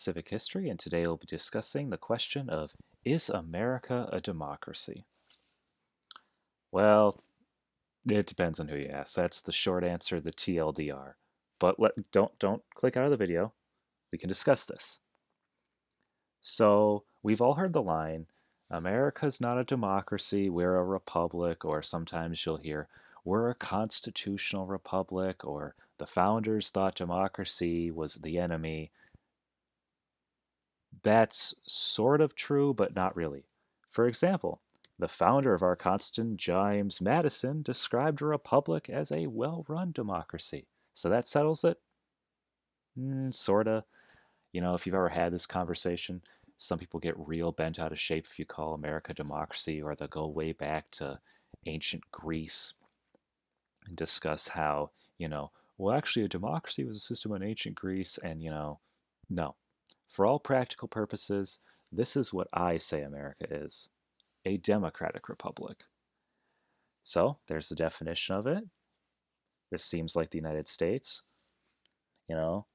Civic History, and today we'll be discussing the question of, is America a democracy? Well, it depends on who you ask. That's the short answer, the TLDR. But don't click out of the video. We can discuss this. So, we've all heard the line, America's not a democracy, we're a republic, or sometimes you'll hear, we're a constitutional republic, or the founders thought democracy was the enemy. That's sort of true, but not really. For example, the founder of our Constitution, James Madison, described a republic as a well-run democracy. So that settles it? Sorta. If you've ever had this conversation, some people get real bent out of shape if you call America democracy, or they'll go way back to ancient Greece and discuss how, well, actually, a democracy was a system in ancient Greece, and, no. For all practical purposes, this is what I say America is, a democratic republic. So there's the definition of it. This seems like the United States. You know,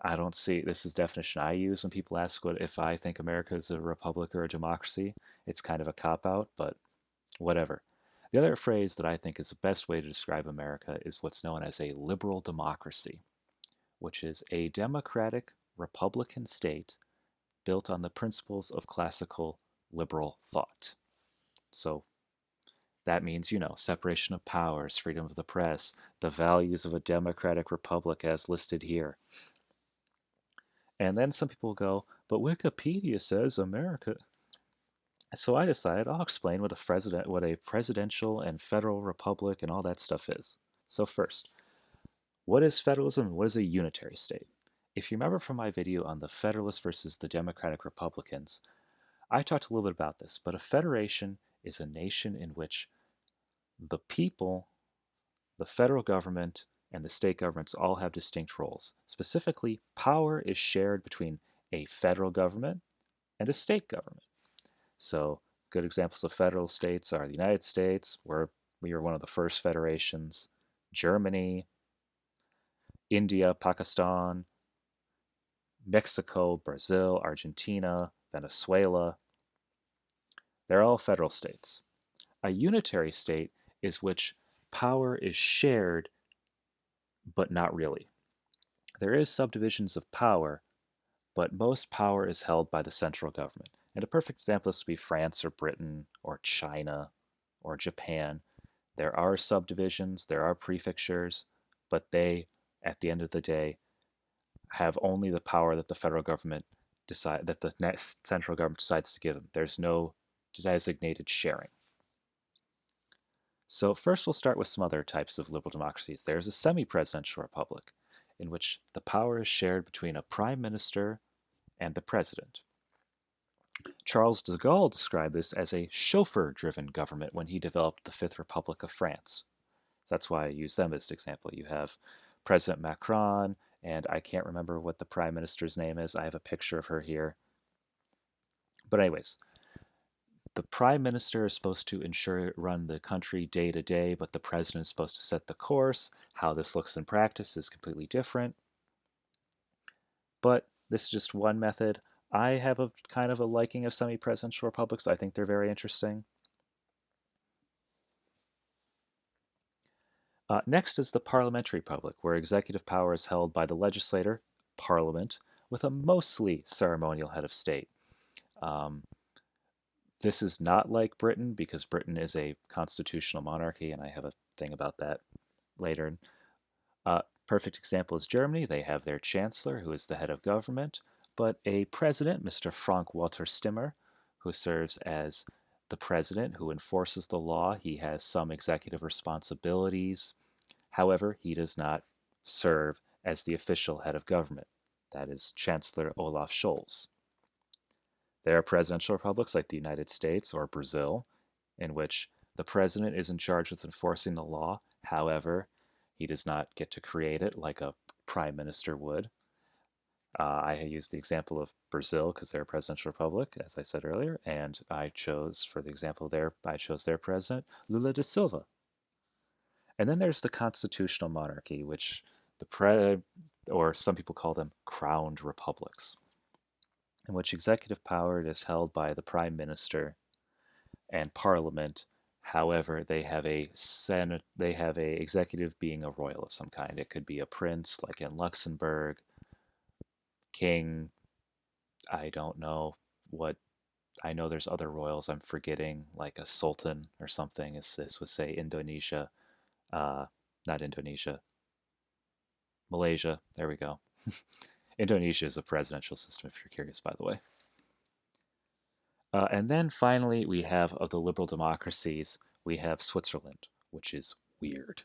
I don't see, this is the definition I use when people ask what if I think America is a republic or a democracy. It's kind of a cop-out, but whatever. The other phrase that I think is the best way to describe America is what's known as a liberal democracy, which is a democratic republican state built on the principles of classical liberal thought. So that means, separation of powers, freedom of the press, the values of a democratic republic as listed here. And then some people go, but Wikipedia says America. So I decided I'll explain what a presidential and federal republic and all that stuff is. So first, what is federalism and what is a unitary state? If you remember from my video on the Federalists versus the Democratic Republicans, I talked a little bit about this, but a federation is a nation in which the people, the federal government, and the state governments all have distinct roles. Specifically, power is shared between a federal government and a state government. So, good examples of federal states are the United States, where we were one of the first federations, Germany, India, Pakistan, Mexico, Brazil, Argentina, Venezuela. They're all federal states. A unitary state is which power is shared, but not really. There is subdivisions of power, but most power is held by the central government. And a perfect example is to be France or Britain or China or Japan. There are subdivisions, there are prefectures, but they, at the end of the day, have only the power that the federal government that the next central government decides to give them. There's no designated sharing. So first we'll start with some other types of liberal democracies. There's a semi-presidential republic, in which the power is shared between a prime minister and the president. Charles de Gaulle described this as a chauffeur-driven government when he developed the Fifth Republic of France. So that's why I use them as an example. You have President Macron, and I can't remember what the prime minister's name is. I have a picture of her here. But anyways, the prime minister is supposed to run the country day to day, but the president is supposed to set the course. How this looks in practice is completely different. But this is just one method. I have a kind of a liking of semi-presidential republics. I think they're very interesting. Next is the Parliamentary Republic, where executive power is held by the legislator, Parliament, with a mostly ceremonial head of state. This is not like Britain, because Britain is a constitutional monarchy, and I have a thing about that later. Perfect example is Germany. They have their chancellor, who is the head of government, but a president, Mr. Frank-Walter Steinmeier, who serves as the president who enforces the law. He has some executive responsibilities. However, he does not serve as the official head of government. That is Chancellor Olaf Scholz. There are presidential republics like the United States or Brazil, in which the president is in charge of enforcing the law. However, he does not get to create it like a prime minister would. I use the example of Brazil because they're a presidential republic, as I said earlier, and I chose, for the example there, I chose their president, Lula da Silva. And then there's the constitutional monarchy, which or some people call them crowned republics, in which executive power is held by the prime minister and parliament. However, they have a senate, they have a executive being a royal of some kind. It could be a prince, like in Luxembourg, king. I don't know what. I know there's other royals I'm forgetting, like a sultan or something. As this would say Indonesia, uh, not Indonesia, Malaysia. There we go. Indonesia is a presidential system, if you're curious, by the way. And then finally, we have of the liberal democracies, we have Switzerland, which is weird.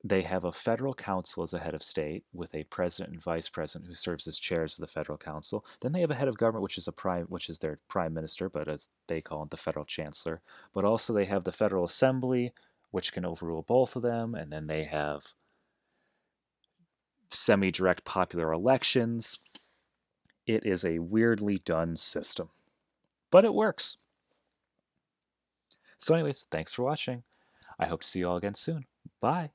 They have a federal council as a head of state with a president and vice president who serves as chairs of the federal council. Then they have a head of government, which is their prime minister, but as they call it, the federal chancellor. But also they have the federal assembly, which can overrule both of them. And then they have semi-direct popular elections. It is a weirdly done system, but it works. So anyways, thanks for watching. I hope to see you all again soon. Bye.